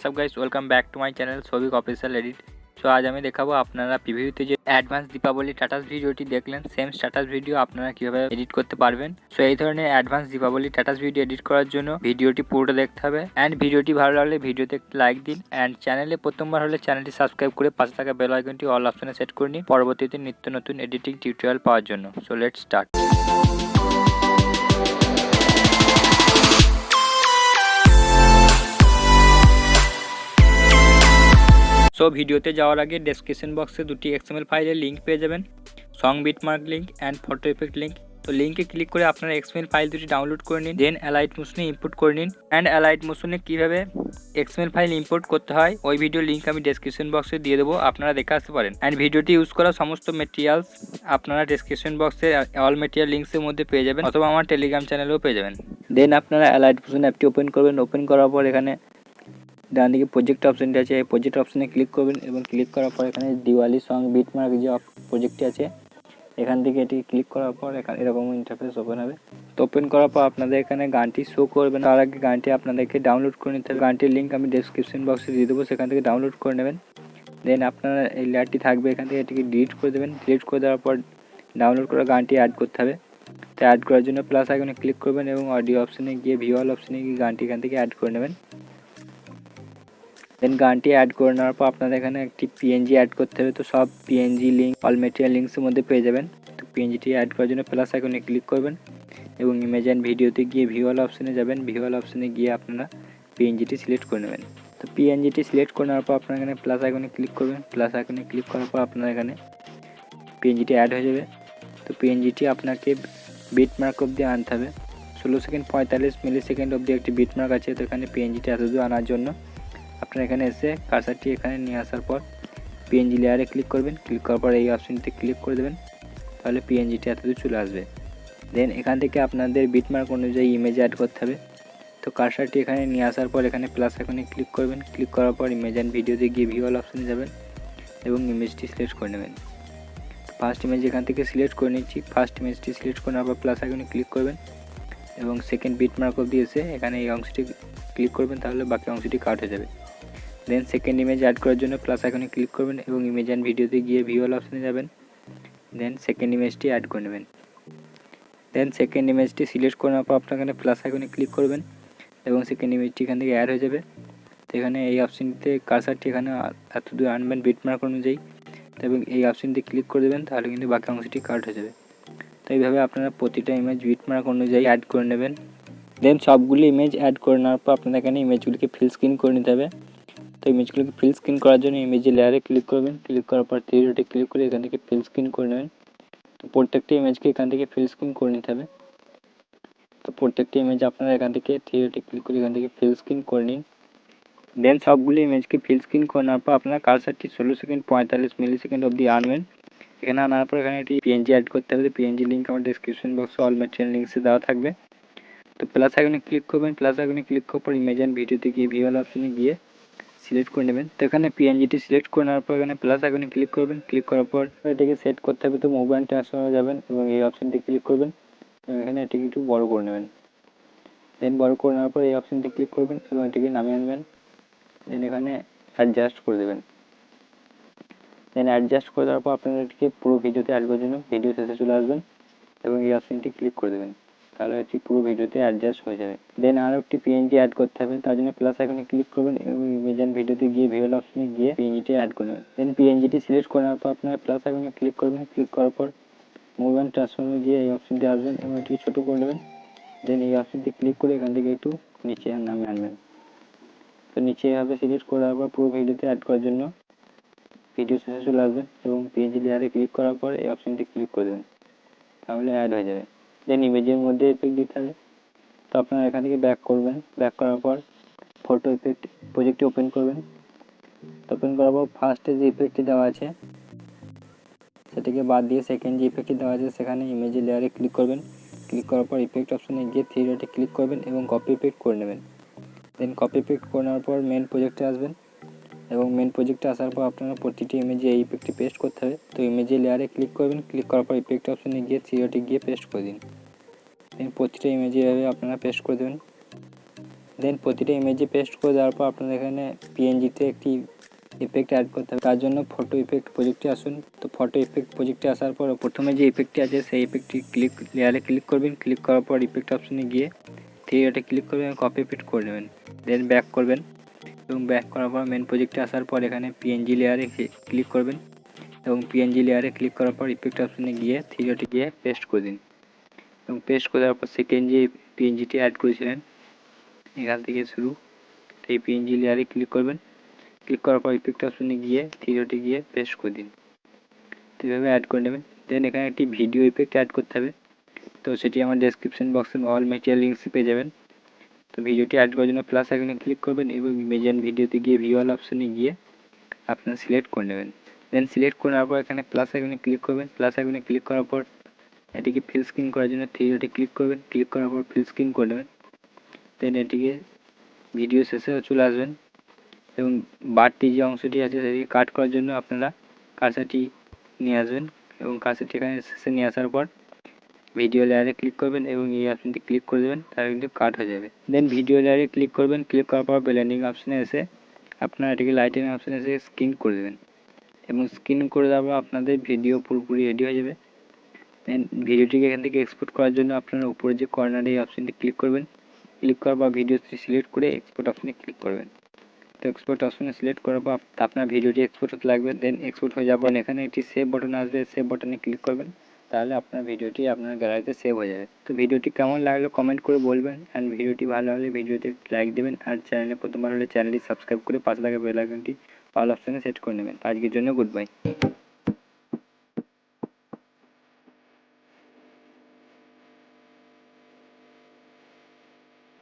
WhatsApp guys, welcome back to my channel Souvik official edit. So আজ আমি দেখাবো আপনারা প্রিভিউতে যে অ্যাডভান্স দীপাবলি স্ট্যাটাস ভিডিওটি দেখলেন, সেম স্ট্যাটাস ভিডিও আপনারা কিভাবে এডিট করতে পারবেন। সো এই ধরনের advance Deepavali status video edit করার জন্য ভিডিওটি পুরোটা দেখতে হবে। অ্যান্ড ভিডিওটি ভালো লাগলে ভিডিওতে একটি লাইক দিন, অ্যান্ড চ্যানেলে প্রথমবার হলে চ্যানেলটি সাবস্ক্রাইব করে পাশে থাকা বেল আইকনটি অল অপশনে সেট করে নিন পরবর্তীতে নিত্য নতুন এডিটিং টিউটোরিয়াল পাওয়ার জন্য। So let's start. সো ভিডিওতে যাওয়ার আগে ডেসক্রিপশন বক্সে দুটি XML ফাইলের লিঙ্ক পেয়ে যাবেন, song beatmark link and photo effect link. তো লিঙ্কে ক্লিক করে আপনারা XML ফাইল দুটি ডাউনলোড করে নিন, দেন অ্যালাইট মোশনে ইম্পোর্ট করে নিন। অ্যান্ড অ্যালাইট মোশনে কীভাবে XML ফাইল ইম্পোর্ট করতে হয় ওই ভিডিও লিঙ্ক আমি ডেসক্রিপশন বক্সে দিয়ে দেবো, আপনারা দেখে আসতে পারেন। অ্যান্ড ভিডিওটি ইউজ করা সমস্ত মেটেরিয়ালস আপনারা ডেসক্রিপশন বক্সে অল মেটেরিয়াল লিঙ্কসের মধ্যে পেয়ে যাবেন, অথবা আমার টেলিগ্রাম চ্যানেলেও পেয়ে যাবেন। দেন আপনারা অ্যালাইট মোশন অ্যাপটি ওপেন করবেন। ওপেন করার পর এখানে ডান দিকে প্রজেক্ট অপশনটি আছে, এই প্রজেক্ট অপশনে ক্লিক করবেন এবং ক্লিক করার পর এখানে দিওয়ালি সং বিটমার্ক যে প্রজেক্টটি আছে এখান থেকে এটি ক্লিক করার পর এখানে এরকম ইন্টারফেস ওপেন হবে। তো ওপেন করার পর আপনাদের এখানে গানটি শো করবেন, তার আগে গানটি আপনাদেরকে ডাউনলোড করে নিতে হবে। গানটির লিঙ্ক আমি ডেসক্রিপশন বক্সে দিয়ে দেবো, সেখান থেকে ডাউনলোড করে নেবেন। দেন আপনারা এই লেয়ারটি থাকবে, এখান থেকে এটিকে ডিলিট করে দেবেন। ডিলিট করে দেওয়ার পর ডাউনলোড করা গানটি অ্যাড করতে হবে। তো অ্যাড করার জন্য প্লাস আইকনে ক্লিক করবেন এবং অডিও অপশনে গিয়ে ভিওয়াল অপশনে গিয়ে গানটি এখান থেকে অ্যাড করে নেবেন। দেন গানটি অ্যাড করে নেওয়ার পর আপনাদের এখানে একটি PNG অ্যাড করতে হবে। তো সব PNG লিঙ্ক অল মেটেরিয়াল লিঙ্কসের মধ্যে পেয়ে যাবেন। তো PNGটি অ্যাড করার জন্য প্লাস আইকনে ক্লিক করবেন এবং ইমেজ অ্যান্ড ভিডিওতে গিয়ে ভিওয়াল অপশনে যাবেন। ভিওয়াল অপশনে গিয়ে আপনারা PNGটি সিলেক্ট করে নেবেন। তো PNGটি সিলেক্ট করে নেওয়ার পর আপনারা এখানে প্লাস আইকনে ক্লিক করবেন। প্লাস আইকনে ক্লিক করার পর আপনারা এখানে PNGটি অ্যাড হয়ে যাবে। তো PNGটি আপনাকে বিটমার্ক অবধি আনতে হবে। 16 সেকেন্ড 45 মিলি সেকেন্ড অবধি একটি বিটমার্ক আছে। তো এখানে PNGটি এতদূর আনার জন্য আপনারা এখানে এসে কার্সারটি এখানে নিয়ে আসার পর PNG লেয়ারে ক্লিক করবেন। ক্লিক করার পর এই অপশনটিতে ক্লিক করে দেবেন, তাহলে PNGটি এতদূর চলে আসবে। দেন এখান থেকে আপনাদের বিটমার্ক অনুযায়ী ইমেজ অ্যাড করতে হবে। তো কার্সারটি এখানে নিয়ে আসার পর এখানে প্লাস আইকনে ক্লিক করবেন। ক্লিক করার পর ইমেজ অ্যান্ড ভিডিওতে গিয়ে ভিওয়াল অপশনে যাবেন এবং ইমেজটি সিলেক্ট করে নেবেন। ফার্স্ট ইমেজ এখান থেকে সিলেক্ট করে নিচ্ছি। ফার্স্ট ইমেজটি সিলেক্ট করে নেওয়ার পর প্লাস আইকনে ক্লিক করবেন এবং সেকেন্ড বিটমার্ক অবধি এসে এখানে এই অংশটি ক্লিক করবেন, তাহলে বাকি অংশটি কাট হয়ে যাবে। দেন সেকেন্ড ইমেজ অ্যাড করার জন্য প্লাস আইকনে ক্লিক করবেন এবং ইমেজ অ্যান্ড ভিডিওতে গিয়ে ভিওয়াল অপশনে যাবেন। দেন সেকেন্ড ইমেজটি অ্যাড করে নেবেন। দেন সেকেন্ড ইমেজটি সিলেক্ট করে নেওয়ার পর আপনার এখানে প্লাস আইকনে ক্লিক করবেন এবং সেকেন্ড ইমেজটি এখান থেকে অ্যাড হয়ে যাবে। তো এখানে এই অপশনটিতে কার্সারটি এখানে এত দূর আনবেন বিটমার্ক অনুযায়ী, এবং এই অপশনটি ক্লিক করে দেবেন, তাহলে কিন্তু বাকি অংশটি কাট হয়ে যাবে। তো এইভাবে আপনারা প্রতিটা ইমেজ বিটমার্ক অনুযায়ী অ্যাড করে নেবেন। দেন সবগুলি ইমেজ অ্যাড করে নেওয়ার পর আপনাদের এখানে ইমেজগুলিকে ফিল স্ক্রিন করে নিতে হবে। তো ইমেজগুলোকে ফিল স্ক্রিন করার জন্য ইমেজের লেয়ারে ক্লিক করবেন। ক্লিক করার পর থ্রি ডটে ক্লিক করে এখান থেকে ফিল স্ক্রিন করে নেবেন। তো প্রত্যেকটা ইমেজকে এখান থেকে ফিল স্ক্রিন করে নিতে হবে। তো প্রত্যেকটা ইমেজ আপনারা এখান থেকে থ্রি ডটে ক্লিক করে এখান থেকে ফিল স্ক্রিন করে নিন। দেন সবগুলি ইমেজকে ফিল স্ক্রিন করে নেওয়ার পর আপনারা কার্সারটি 16 সেকেন্ড 45 মিলি সেকেন্ড অবধি আনবেন। এখানে আনার পর এখানে একটি PNG অ্যাড করতে হবে। PNG লিঙ্ক আমার ডিসক্রিপশন বক্সে অল মেটেরিয়াল লিঙ্কসে দেওয়া থাকবে। তো প্লাস আইকনে ক্লিক করবেন। প্লাস আইকনে ক্লিক করার পর ইমেজ অ্যান্ড ভিডিওতে গিয়ে ভিওয়াল অপশনে গিয়ে সিলেক্ট করে নেবেন। তো এখানে PNGটি সিলেক্ট করে নেওয়ার পর এখানে প্লাস আইকনে ক্লিক করবেন। ক্লিক করার পর এটাকে সেট করতে হবে। তো মুভ অ্যান্ড ট্রান্সফর্মে যাবেন এবং এই অপশনটি ক্লিক করবেন এবং এখানে এটিকে একটু বড় করে নেবেন। দেন বড় করে নেওয়ার পর এই অপশনটি ক্লিক করবেন এবং এটিকে নামিয়ে আনবেন। দেন এখানে অ্যাডজাস্ট করে দেবেন। দেন অ্যাডজাস্ট করে দেওয়ার পর আপনারা এটিকে পুরো ভিডিওতে অ্যাড করার জন্য ভিডিও শেষে চলে আসবেন এবং এই অপশনটি ক্লিক করে দেবেন, তাহলে এটি পুরো ভিডিওতে অ্যাডজাস্ট হয়ে যাবে। দেন আরও একটি PNG অ্যাড করতে হবে, তার জন্য প্লাস আইকনে ক্লিক করবেন এবং ইমেজ অ্যান্ড ভিডিওতে গিয়ে ভিওয়াল অপশনে গিয়ে PNGটি অ্যাড করবেন। দেন PNGটি সিলেক্ট করে নেওয়ার পর আপনারা প্লাস আইকনে ক্লিক করবেন। ক্লিক করার পর মুভ অ্যান্ড ট্রান্সফর্মে গিয়ে এই অপশনটি আসবেন এবং এটিকে ছোটো করে নেবেন। দেন এই অপশনটি ক্লিক করে এখান থেকে একটু নিচে নামিয়ে আনবেন। তো নিচে এভাবে সিলেক্ট করে দেওয়ার পর পুরো ভিডিওতে অ্যাড করার জন্য ভিডিও শেষে চলে আসবেন এবং PNG লেয়ারে ক্লিক করার পর এই অপশনটি ক্লিক করে দেবেন, তাহলে অ্যাড হয়ে যাবে। দেন ইমেজের মধ্যে এফেক্ট দিতে হবে। তো আপনারা এখান থেকে ব্যাক করবেন। ব্যাক করার পর ফটো ইফেক্ট প্রজেক্টটি ওপেন করবেন। ওপেন করার পর ফার্স্টে যে ইফেক্টটি দেওয়া আছে সেটাকে বাদ দিয়ে সেকেন্ড যে ইফেক্টটি দেওয়া আছে সেখানে ইমেজের লেয়ারে ক্লিক করবেন। ক্লিক করার পর ইফেক্ট অপশনে গিয়ে থ্রি ডটে ক্লিক করবেন এবং কপি ইফেক্ট করে নেবেন। দেন কপি ইফেক্ট করে নেওয়ার পর মেন প্রজেক্টে আসবেন এবং মেন প্রজেক্টে আসার পর আপনারা প্রতিটি ইমেজে এই ইফেক্টটি পেস্ট করতে হবে। তো ইমেজের লেয়ারে ক্লিক করবেন। ক্লিক করার পর ইফেক্ট অপশনে গিয়ে থ্রি ডটে গিয়ে পেস্ট করে দিন। দেন প্রতিটা ইমেজে এভাবে আপনারা পেস্ট করে দেবেন। দেন প্রতিটা ইমেজে পেস্ট করে দেওয়ার পর আপনাদের এখানে পিএনজিতে একটি ইফেক্ট অ্যাড করতে হবে। তার জন্য ফটো ইফেক্ট প্রজেক্টে আসুন। তো ফটো ইফেক্ট প্রজেক্টে আসার পর প্রথমে যে ইফেক্টটি আছে সেই ইফেক্টটি লেয়ারে ক্লিক করবেন। ক্লিক করার পর ইফেক্ট অপশনে গিয়ে থ্রি ডটে ক্লিক করবেন, কপি পেস্ট করে নেবেন। দেন ব্যাক করবেন এবং ব্যাক করার পর মেন প্রজেক্টে আসার পর এখানে পিএনজি লেয়ারে ক্লিক করবেন এবং পিএনজি লেয়ারে ক্লিক করার পর ইফেক্ট অপশনে গিয়ে থ্রি ডটে গিয়ে পেস্ট করে দিন এবং পেস্ট করে দেওয়ার পর সেকেন্ড যে পিএনজিটি অ্যাড করেছিলেন এখান থেকে শুরু এই পিএনজি লেয়ারে ক্লিক করবেন। ক্লিক করার পর ইফেক্ট অপশনে গিয়ে থ্রি ডটে গিয়ে পেস্ট করে দিন। তো এভাবে অ্যাড করে নেবেন। দেন এখানে একটি ভিডিও ইফেক্ট অ্যাড করতে হবে। তো সেটি আমার ডেসক্রিপশন বক্সে অল ম্যাটেরিয়াল লিঙ্কস পেয়ে যাবেন। তো ভিডিওটি অ্যাড করার জন্য প্লাস আইকনে ক্লিক করবেন এবং ইমেজ অ্যান্ড ভিডিওতে গিয়ে ভিউয়াল অপশনে গিয়ে আপনারা সিলেক্ট করে নেবেন। দেন সিলেক্ট করে নেওয়ার পর এখানে প্লাস আইকনে ক্লিক করবেন। প্লাস আইকনে ক্লিক করার পর এটিকে ফিল স্ক্রিন করার জন্য থ্রি ডটে ক্লিক করবেন। ক্লিক করার পর ফিল স্ক্রিন করে নেবেন। দেন এটিকে ভিডিও শেষে চলে আসবেন এবং বাড়তি যে অংশটি আছে সেটিকে কাট করার জন্য আপনারা কার্সারটি নিয়ে আসবেন এবং কার্সারটি এখানে শেষে নিয়ে আসার পর ভিডিও লেয়ারে ক্লিক করবেন এবং এই অপশনটি ক্লিক করে দেবেন, তাহলে কিন্তু কাট হয়ে যাবে। দেন ভিডিও লেয়ারে ক্লিক করবেন। ক্লিক করার পর ব্লেন্ডিং অপশনে এসে আপনারা এটিকে লাইটিং অপশনে এসে স্ক্রিন করে দেবেন এবং স্ক্রিন করে দেওয়ার পর আপনাদের ভিডিও পুরোপুরি রেডি হয়ে যাবে। দেন ভিডিওটিকে এখান থেকে এক্সপোর্ট করার জন্য আপনারা উপরে যে কর্নারে এই অপশনটি ক্লিক করবেন। ক্লিক করার পর ভিডিওটি সিলেক্ট করে এক্সপোর্ট অপশনে ক্লিক করবেন। তো এক্সপোর্ট অপশনে সিলেক্ট করার পর আপনার ভিডিওটি এক্সপোর্ট হতে লাগবে। দেন এক্সপোর্ট হয়ে যাবে এখানে একটি সেভ বাটন আসবে, সেভ বাটনে ক্লিক করবেন, তাহলে আপনার ভিডিওটি আপনার গ্যালারিতে সেভ হয়ে যাবে। তো ভিডিওটি কেমন লাগলো কমেন্ট করে বলবেন, অ্যান্ড ভিডিওটি ভালো হলে ভিডিওতে লাইক দেবেন, আর চ্যানেলে প্রথমবার হলে চ্যানেলটি সাবস্ক্রাইব করে পাশে থাকা বেল আইকনটি অল অপশনে সেট করে নেবেন। আজকের জন্য গুড বাই।